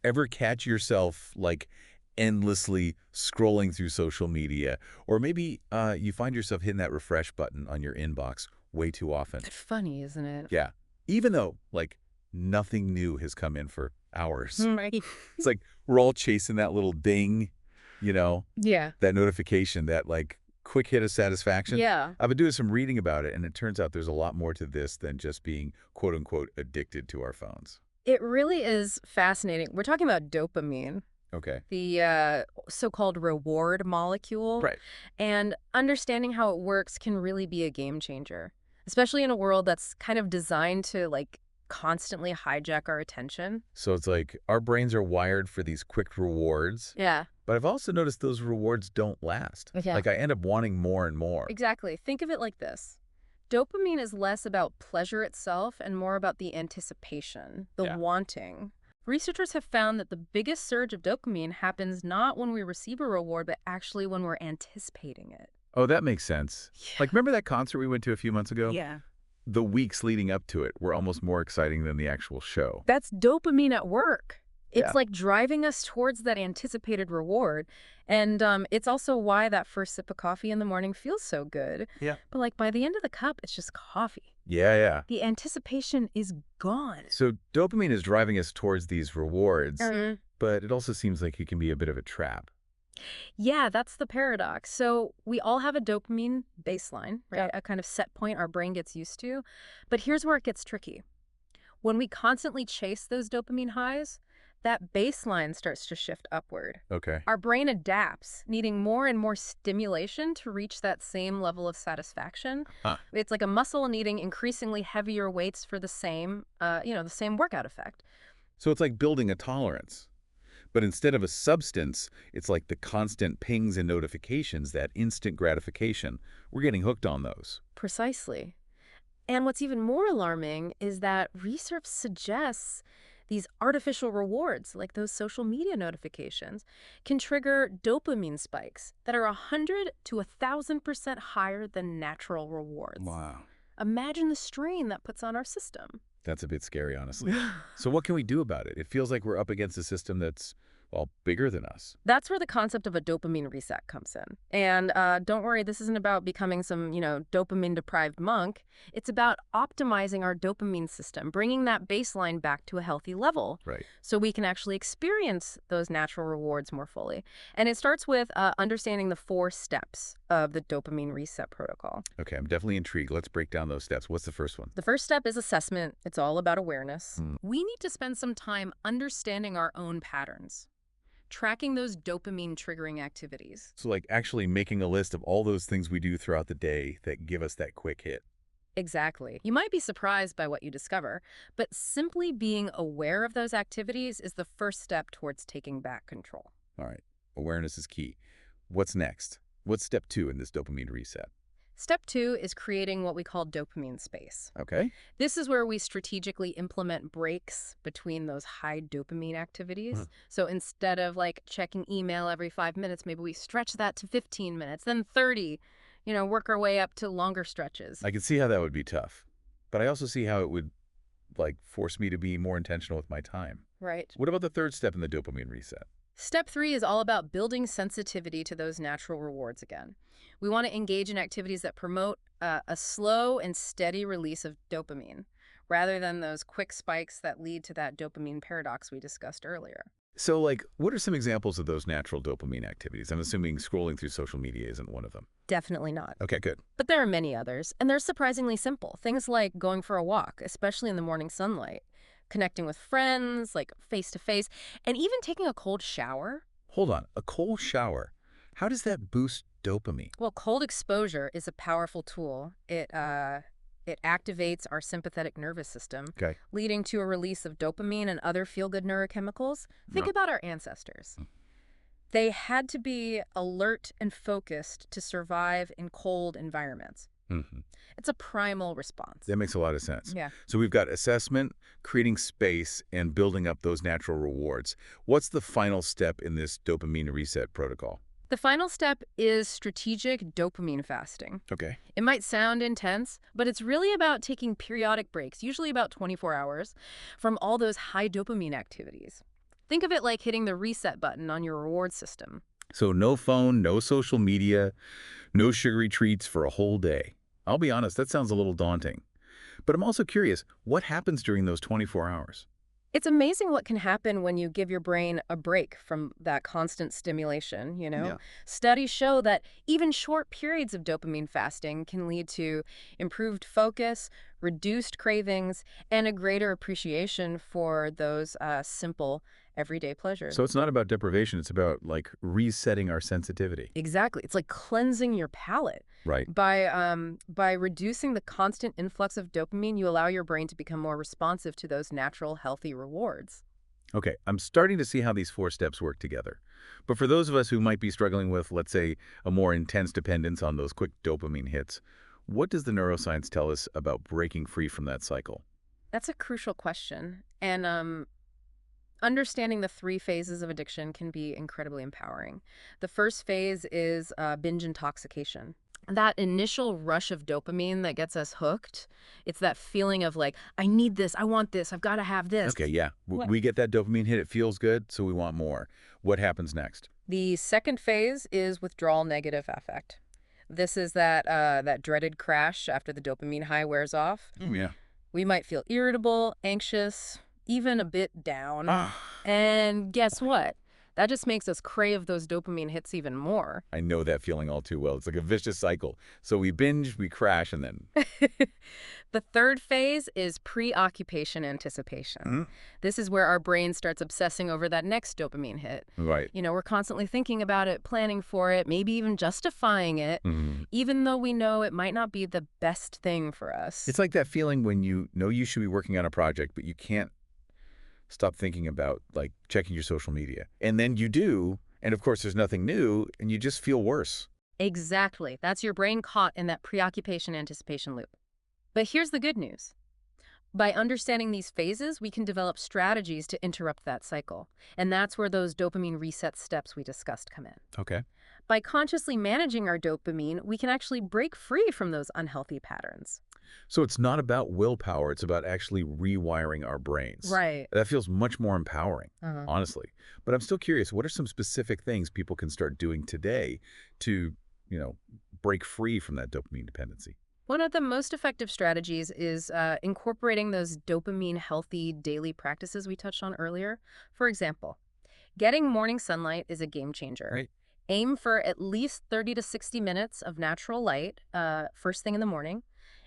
ever catch yourself, like, endlessly scrolling through social media? Or maybe you find yourself hitting that refresh button on your inbox way too often. It's funny, isn't it? Yeah. Even though, like, nothing new has come in for hours. Right. It's like we're all chasing that little ding, you know, Yeah. that notification, that, like, quick hit of satisfaction. Yeah. I've been doing some reading about it, and it turns out there's a lot more to this than just being, quote unquote, addicted to our phones. It really is fascinating. We're talking about dopamine, Okay. the so-called reward molecule, Right. and understanding how it works can really be a game changer, especially in a world that's kind of designed to like constantly hijack our attention. So it's like our brains are wired for these quick rewards, Yeah. but I've also noticed those rewards don't last. Yeah. Like I end up wanting more and more. Exactly. Think of it like this. Dopamine is less about pleasure itself and more about the anticipation, the Yeah. wanting. Researchers have found that the biggest surge of dopamine happens not when we receive a reward, but actually when we're anticipating it. Oh, that makes sense. Yeah. Like, remember that concert we went to a few months ago? Yeah. The weeks leading up to it were almost more exciting than the actual show. That's dopamine at work. It's Yeah. like driving us towards that anticipated reward. And it's also why that first sip of coffee in the morning feels so good. Yeah. But like by the end of the cup, it's just coffee. Yeah. The anticipation is gone. So dopamine is driving us towards these rewards, Mhm. but it also seems like it can be a bit of a trap. Yeah, that's the paradox. So we all have a dopamine baseline, right? Yeah. A kind of set point our brain gets used to. But here's where it gets tricky. When we constantly chase those dopamine highs, that baseline starts to shift upward. Okay. Our brain adapts, needing more and more stimulation to reach that same level of satisfaction. Huh. It's like a muscle needing increasingly heavier weights for the same, the same workout effect. So it's like building a tolerance. But instead of a substance, it's like the constant pings and notifications, that instant gratification. We're getting hooked on those. Precisely. And what's even more alarming is that research suggests these artificial rewards, like those social media notifications, can trigger dopamine spikes that are 100 to 1,000% higher than natural rewards. Wow. Imagine the strain that puts on our system. That's a bit scary, honestly. So what can we do about it? It feels like we're up against a system that's, well, bigger than us. That's where the concept of a dopamine reset comes in. And don't worry, this isn't about becoming some, dopamine-deprived monk. It's about optimizing our dopamine system, bringing that baseline back to a healthy level Right. so we can actually experience those natural rewards more fully. And it starts with understanding the 4 steps of the dopamine reset protocol. Okay, I'm definitely intrigued. Let's break down those steps. What's the first one? The first step is assessment. It's all about awareness. Hmm. We need to spend some time understanding our own patterns, tracking those dopamine triggering activities. So like actually making a list of all those things we do throughout the day that give us that quick hit. Exactly. You might be surprised by what you discover, but simply being aware of those activities is the first step towards taking back control. All right. Awareness is key. What's next? What's step 2 in this dopamine reset? Step 2 is creating what we call dopamine space. Okay. This is where we strategically implement breaks between those high dopamine activities. So instead of like checking email every 5 minutes, maybe we stretch that to 15 minutes, then 30, work our way up to longer stretches. I can see how that would be tough, but I also see how it would like force me to be more intentional with my time. Right. What about the third step in the dopamine reset? Step 3 is all about building sensitivity to those natural rewards again. We want to engage in activities that promote a slow and steady release of dopamine, rather than those quick spikes that lead to that dopamine paradox we discussed earlier. So like, what are some examples of those natural dopamine activities? I'm assuming scrolling through social media isn't one of them. Definitely not. Okay, good. But there are many others, and they're surprisingly simple. Things like going for a walk, especially in the morning sunlight, connecting with friends, like face-to-face, and even taking a cold shower. Hold on, a cold shower. How does that boost dopamine? Well, cold exposure is a powerful tool. It activates our sympathetic nervous system, Okay. leading to a release of dopamine and other feel-good neurochemicals. Think No. about our ancestors. They had to be alert and focused to survive in cold environments. Mm-hmm. It's a primal response. That makes a lot of sense. Yeah. So we've got assessment, creating space, and building up those natural rewards. What's the final step in this dopamine reset protocol? The final step is strategic dopamine fasting. Okay. It might sound intense, but it's really about taking periodic breaks, usually about 24 hours, from all those high dopamine activities. Think of it like hitting the reset button on your reward system. So no phone, no social media, no sugary treats for a whole day. I'll be honest, that sounds a little daunting. But I'm also curious, what happens during those 24 hours? It's amazing what can happen when you give your brain a break from that constant stimulation. Yeah. Studies show that even short periods of dopamine fasting can lead to improved focus, reduced cravings, and a greater appreciation for those simple, everyday pleasures. So it's not about deprivation, it's about like resetting our sensitivity. Exactly. It's like cleansing your palate. Right. By reducing the constant influx of dopamine, you allow your brain to become more responsive to those natural, healthy rewards. Okay, I'm starting to see how these four steps work together. But for those of us who might be struggling with, let's say, a more intense dependence on those quick dopamine hits, what does the neuroscience tell us about breaking free from that cycle? That's a crucial question. And understanding the three phases of addiction can be incredibly empowering. The first phase is binge intoxication. That initial rush of dopamine that gets us hooked, it's that feeling of like, I need this, I want this, I've got to have this. Okay, yeah. What? We get that dopamine hit, it feels good, so we want more. What happens next? The second phase is withdrawal negative affect. This is that dreaded crash after the dopamine high wears off. Oh, yeah. We might feel irritable, anxious, even a bit down. Ah, And guess what? That just makes us crave those dopamine hits even more. I know that feeling all too well. It's like a vicious cycle. So we binge, we crash, and then... The third phase is preoccupation anticipation. Hmm? This is where our brain starts obsessing over that next dopamine hit. Right. We're constantly thinking about it, planning for it, maybe even justifying it, Mhm. even though we know it might not be the best thing for us. It's like that feeling when you know you should be working on a project, but you can't stop thinking about, like, checking your social media. And then you do, and of course there's nothing new, and you just feel worse. Exactly. That's your brain caught in that preoccupation anticipation loop. But here's the good news. By understanding these phases, we can develop strategies to interrupt that cycle. And that's where those dopamine reset steps we discussed come in. Okay. By consciously managing our dopamine, we can actually break free from those unhealthy patterns. So it's not about willpower, it's about actually rewiring our brains. Right. That feels much more empowering, Uh-huh. honestly. But I'm still curious, what are some specific things people can start doing today to, break free from that dopamine dependency? One of the most effective strategies is incorporating those dopamine-healthy daily practices we touched on earlier. For example, getting morning sunlight is a game changer. Right. Aim for at least 30 to 60 minutes of natural light first thing in the morning.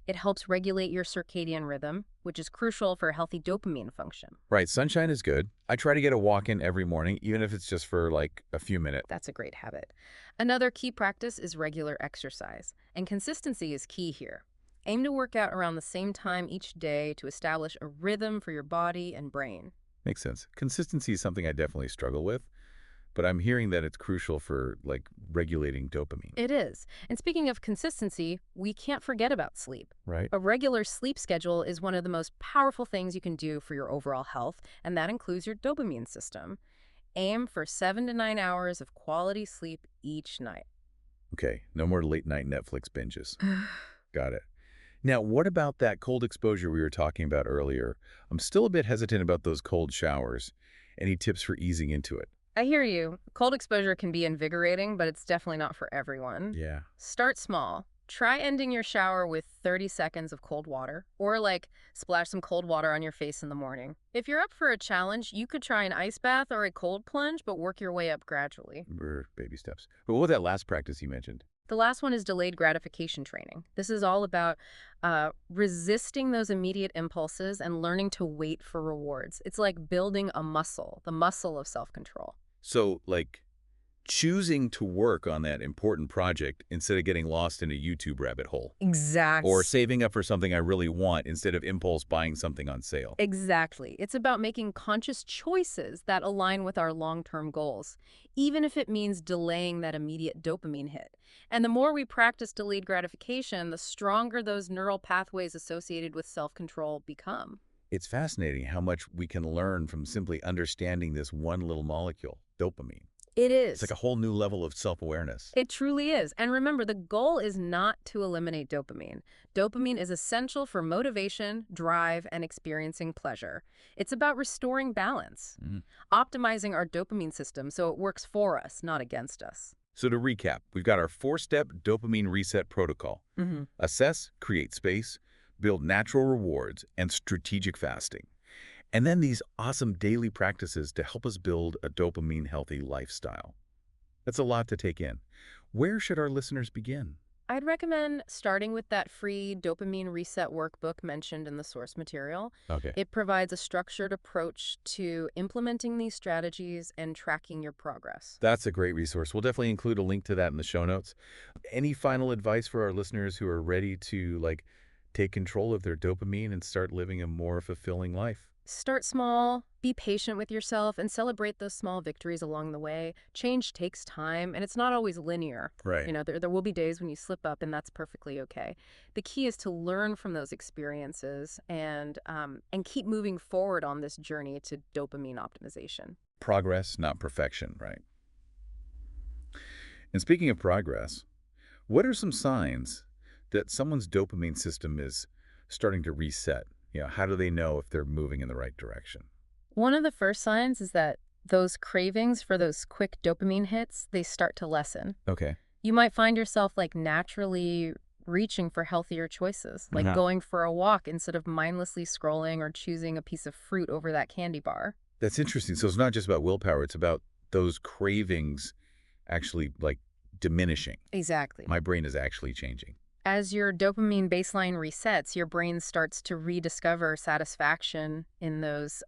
It helps regulate your circadian rhythm, which is crucial for healthy dopamine function. Right, sunshine is good. I try to get a walk in every morning, even if it's just for like a few minutes. That's a great habit. Another key practice is regular exercise, and consistency is key here. Aim to work out around the same time each day to establish a rhythm for your body and brain. Makes sense. Consistency is something I definitely struggle with, but I'm hearing that it's crucial for like regulating dopamine. It is. And speaking of consistency, we can't forget about sleep. Right? A regular sleep schedule is one of the most powerful things you can do for your overall health, and that includes your dopamine system. Aim for 7 to 9 hours of quality sleep each night. Okay, no more late night Netflix binges. Got it. Now, what about that cold exposure we were talking about earlier? I'm still a bit hesitant about those cold showers. Any tips for easing into it? I hear you. Cold exposure can be invigorating, but it's definitely not for everyone. Yeah. Start small. Try ending your shower with 30 seconds of cold water, or splash some cold water on your face in the morning. If you're up for a challenge, you could try an ice bath or a cold plunge, but work your way up gradually. Baby steps. But what was that last practice you mentioned? The last one is delayed gratification training. This is all about resisting those immediate impulses and learning to wait for rewards. It's like building a muscle, the muscle of self-control. So, like, choosing to work on that important project instead of getting lost in a YouTube rabbit hole. Exactly. Or saving up for something I really want instead of impulse buying something on sale. Exactly. It's about making conscious choices that align with our long-term goals, even if it means delaying that immediate dopamine hit. And the more we practice delayed gratification, the stronger those neural pathways associated with self-control become. It's fascinating how much we can learn from simply understanding this one little molecule, dopamine. It It's like is. a whole new level of self-awareness. It truly is. And remember, the goal is not to eliminate dopamine. Dopamine is essential for motivation, drive, and experiencing pleasure. It's about restoring balance, Mhm. optimizing our dopamine system so it works for us, not against us. So to recap, we've got our 4-step dopamine reset protocol. Hmm. Assess, create space, build natural rewards, and strategic fasting. And then these awesome daily practices to help us build a dopamine-healthy lifestyle. That's a lot to take in. Where should our listeners begin? I'd recommend starting with that free dopamine reset workbook mentioned in the source material. Okay. It provides a structured approach to implementing these strategies and tracking your progress. That's a great resource. We'll definitely include a link to that in the show notes. Any final advice for our listeners who are ready to take control of their dopamine and start living a more fulfilling life? Start small, be patient with yourself, and celebrate those small victories along the way. Change takes time, and it's not always linear. Right. There will be days when you slip up, and that's perfectly okay. The key is to learn from those experiences and keep moving forward on this journey to dopamine optimization. Progress, not perfection, right? And speaking of progress, what are some signs that someone's dopamine system is starting to reset? How do they know if they're moving in the right direction? One of the first signs is that those cravings for those quick dopamine hits, they start to lessen. Okay. You might find yourself naturally reaching for healthier choices, like Uh-huh. going for a walk instead of mindlessly scrolling or choosing a piece of fruit over that candy bar. That's interesting. So it's not just about willpower, it's about those cravings actually diminishing. Exactly. My brain is actually changing. As your dopamine baseline resets, your brain starts to rediscover satisfaction in those,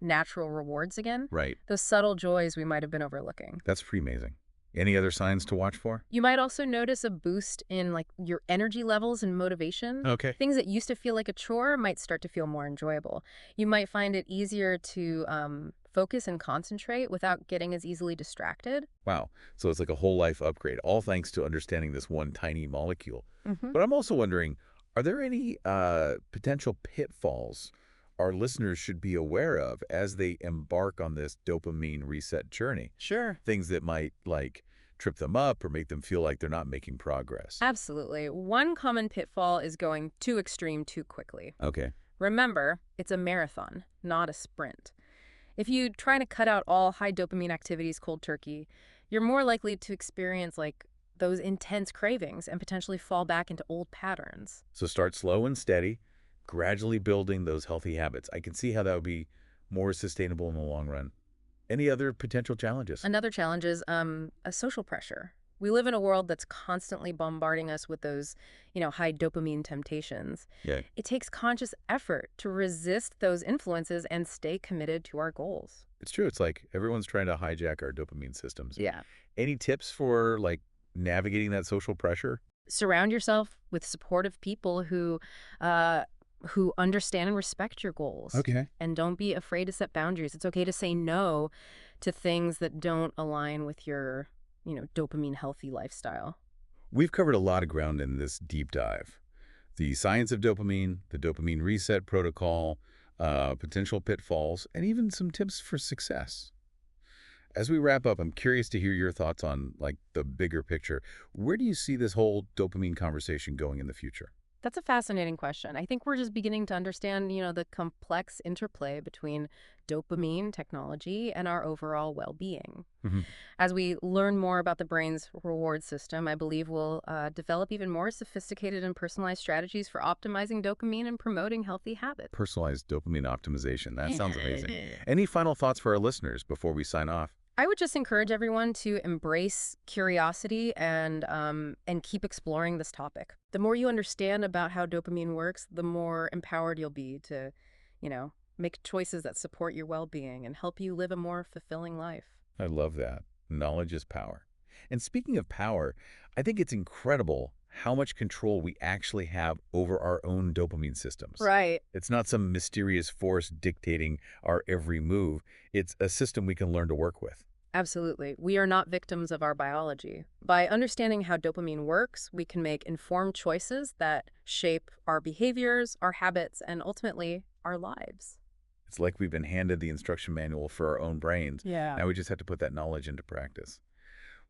natural rewards again. Right. Those subtle joys we might have been overlooking. That's pretty amazing. Any other signs to watch for? You might also notice a boost in your energy levels and motivation. Okay. Things that used to feel like a chore might start to feel more enjoyable. You might find it easier to focus and concentrate without getting as easily distracted. Wow. So it's like a whole life upgrade, all thanks to understanding this one tiny molecule. Hmm. But I'm also wondering, are there any potential pitfalls our listeners should be aware of as they embark on this dopamine reset journey? Sure. Things that might trip them up or make them feel like they're not making progress. Absolutely. One common pitfall is going too extreme too quickly. Okay. Remember, it's a marathon, not a sprint. If you try to cut out all high dopamine activities cold turkey, you're more likely to experience those intense cravings and potentially fall back into old patterns. So start slow and steady, gradually building those healthy habits. I can see how that would be more sustainable in the long run. Any other potential challenges? Another challenge is a social pressure. We live in a world that's constantly bombarding us with those, high dopamine temptations. Yeah. It takes conscious effort to resist those influences and stay committed to our goals. It's true. It's like everyone's trying to hijack our dopamine systems. Yeah. Any tips for navigating that social pressure? Surround yourself with supportive people uh, who understand and respect your goals. Okay. And don't be afraid to set boundaries. It's okay to say no to things that don't align with your, dopamine healthy lifestyle. We've covered a lot of ground in this deep dive. The science of dopamine, the dopamine reset protocol, potential pitfalls, and even some tips for success. As we wrap up, I'm curious to hear your thoughts on the bigger picture. Where do you see this whole dopamine conversation going in the future? That's a fascinating question. I think we're just beginning to understand, the complex interplay between dopamine technology and our overall well-being. Mhm. As we learn more about the brain's reward system, I believe we'll develop even more sophisticated and personalized strategies for optimizing dopamine and promoting healthy habits. Personalized dopamine optimization. That sounds amazing. Any final thoughts for our listeners before we sign off? I would just encourage everyone to embrace curiosity and keep exploring this topic. The more you understand about how dopamine works, the more empowered you'll be to, make choices that support your well-being and help you live a more fulfilling life. I love that. Knowledge is power. And speaking of power, I think it's incredible how much control we actually have over our own dopamine systems. Right. It's not some mysterious force dictating our every move. It's a system we can learn to work with. Absolutely. We are not victims of our biology. By understanding how dopamine works, we can make informed choices that shape our behaviors, our habits, and ultimately our lives. It's like we've been handed the instruction manual for our own brains. Yeah. Now we just have to put that knowledge into practice.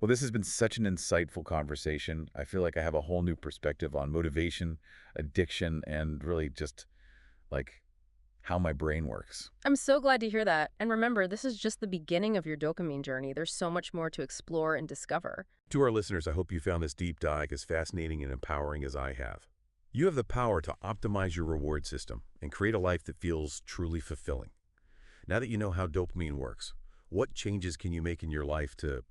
Well, this has been such an insightful conversation. I feel like I have a whole new perspective on motivation, addiction, and really just like how my brain works. I'm so glad to hear that. And remember, this is just the beginning of your dopamine journey. There's so much more to explore and discover. To our listeners, I hope you found this deep dive as fascinating and empowering as I have. You have the power to optimize your reward system and create a life that feels truly fulfilling. Now that you know how dopamine works, what changes can you make in your life to,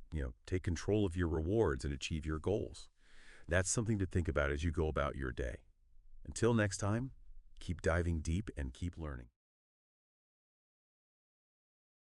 take control of your rewards and achieve your goals? That's something to think about as you go about your day. Until next time, keep diving deep and keep learning.